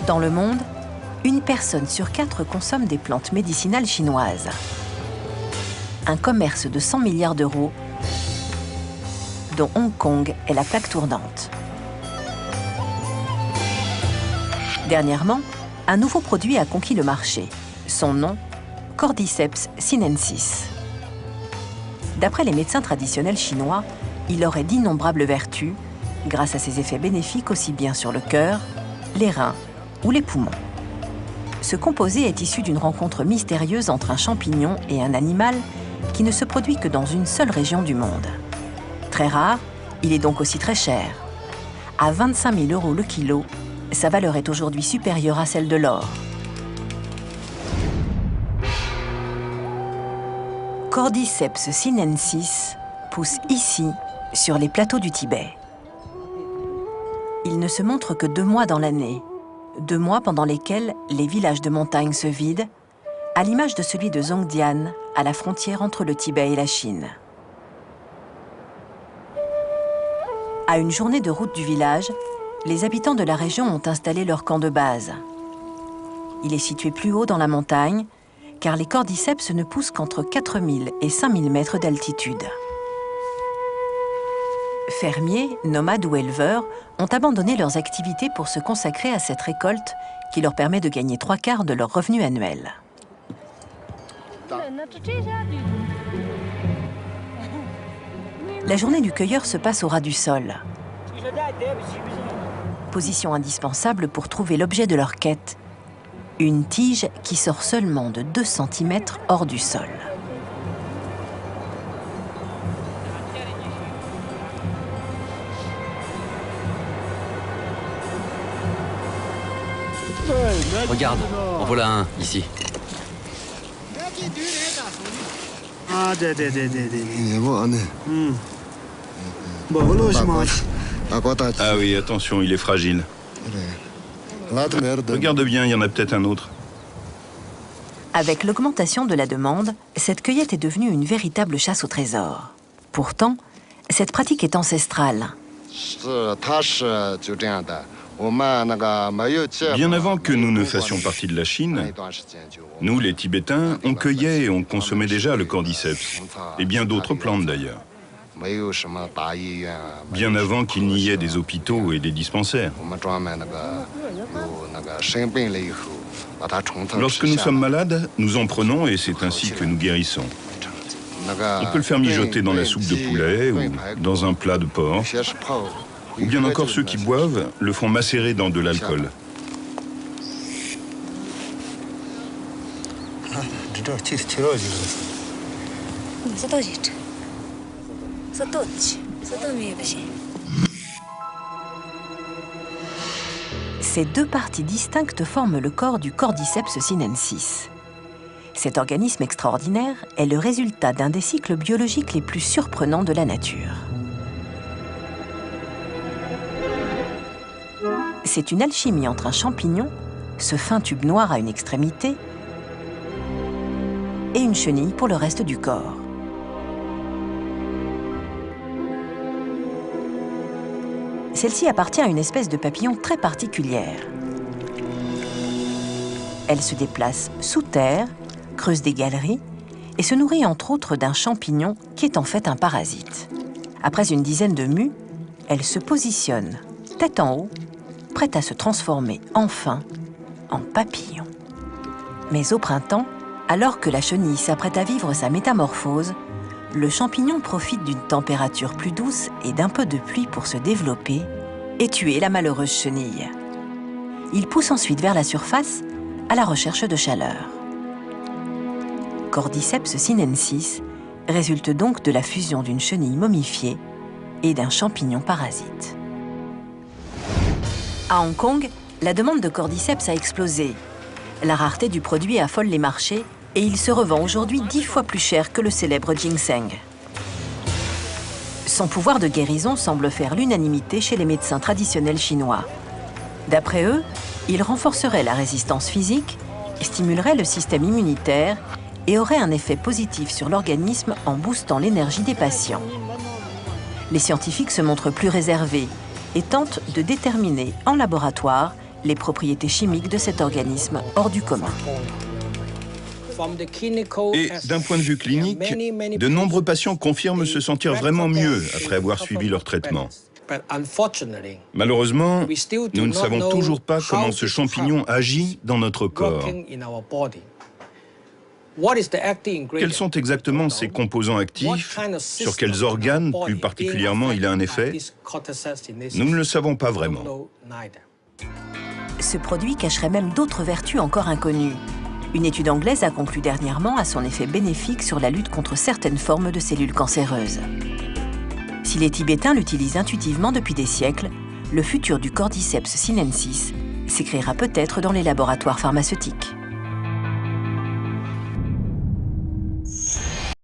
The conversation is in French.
Dans le monde, une personne sur 4 consomme des plantes médicinales chinoises. Un commerce de 100 milliards d'euros, dont Hong Kong est la plaque tournante. Dernièrement, un nouveau produit a conquis le marché. Son nom, Cordyceps sinensis. D'après les médecins traditionnels chinois, il aurait d'innombrables vertus, grâce à ses effets bénéfiques aussi bien sur le cœur, les reins ou les poumons. Ce composé est issu d'une rencontre mystérieuse entre un champignon et un animal qui ne se produit que dans une seule région du monde. Très rare, il est donc aussi très cher. À 25 000 € le kilo, sa valeur est aujourd'hui supérieure à celle de l'or. Cordyceps sinensis pousse ici, sur les plateaux du Tibet. Il ne se montre que 2 mois dans l'année, 2 mois pendant lesquels les villages de montagne se vident, à l'image de celui de Zhongdian, à la frontière entre le Tibet et la Chine. À une journée de route du village, les habitants de la région ont installé leur camp de base. Il est situé plus haut dans la montagne, car les cordyceps ne poussent qu'entre 4000 et 5000 mètres d'altitude. Fermiers, nomades ou éleveurs ont abandonné leurs activités pour se consacrer à cette récolte qui leur permet de gagner 3/4 de leur revenu annuel. La journée du cueilleur se passe au ras du sol. Position indispensable pour trouver l'objet de leur quête, une tige qui sort seulement de 2 cm hors du sol. Regarde, en voilà un, ici. Ah oui, attention, il est fragile. Regarde bien, il y en a peut-être un autre. Avec l'augmentation de la demande, cette cueillette est devenue une véritable chasse au trésor. Pourtant, cette pratique est ancestrale. Bien avant que nous ne fassions partie de la Chine, nous, les Tibétains, on cueillait et on consommait déjà le cordyceps, et bien d'autres plantes d'ailleurs. Bien avant qu'il n'y ait des hôpitaux et des dispensaires. Lorsque nous sommes malades, nous en prenons et c'est ainsi que nous guérissons. On peut le faire mijoter dans la soupe de poulet ou dans un plat de porc. Ou bien encore ceux qui boivent le font macérer dans de l'alcool. Ces 2 parties distinctes forment le corps du Cordyceps sinensis. Cet organisme extraordinaire est le résultat d'un des cycles biologiques les plus surprenants de la nature. C'est une alchimie entre un champignon, ce fin tube noir à une extrémité, et une chenille pour le reste du corps. Celle-ci appartient à une espèce de papillon très particulière. Elle se déplace sous terre, creuse des galeries et se nourrit entre autres d'un champignon qui est en fait un parasite. Après une dizaine de mues, elle se positionne tête en haut, prête à se transformer enfin en papillon. Mais au printemps, alors que la chenille s'apprête à vivre sa métamorphose, le champignon profite d'une température plus douce et d'un peu de pluie pour se développer et tuer la malheureuse chenille. Il pousse ensuite vers la surface à la recherche de chaleur. Cordyceps sinensis résulte donc de la fusion d'une chenille momifiée et d'un champignon parasite. À Hong Kong, la demande de cordyceps a explosé. La rareté du produit affole les marchés et il se revend aujourd'hui 10 fois plus cher que le célèbre ginseng. Son pouvoir de guérison semble faire l'unanimité chez les médecins traditionnels chinois. D'après eux, il renforcerait la résistance physique, stimulerait le système immunitaire et aurait un effet positif sur l'organisme en boostant l'énergie des patients. Les scientifiques se montrent plus réservés et tentent de déterminer en laboratoire les propriétés chimiques de cet organisme hors du commun. Et d'un point de vue clinique, de nombreux patients confirment se sentir vraiment mieux après avoir suivi leur traitement. Malheureusement, nous ne savons toujours pas comment ce champignon agit dans notre corps. Quels sont exactement ses composants actifs? Sur quels organes, plus particulièrement, il a un effet? Nous ne le savons pas vraiment. Ce produit cacherait même d'autres vertus encore inconnues. Une étude anglaise a conclu dernièrement à son effet bénéfique sur la lutte contre certaines formes de cellules cancéreuses. Si les Tibétains l'utilisent intuitivement depuis des siècles, le futur du Cordyceps sinensis s'écrira peut-être dans les laboratoires pharmaceutiques.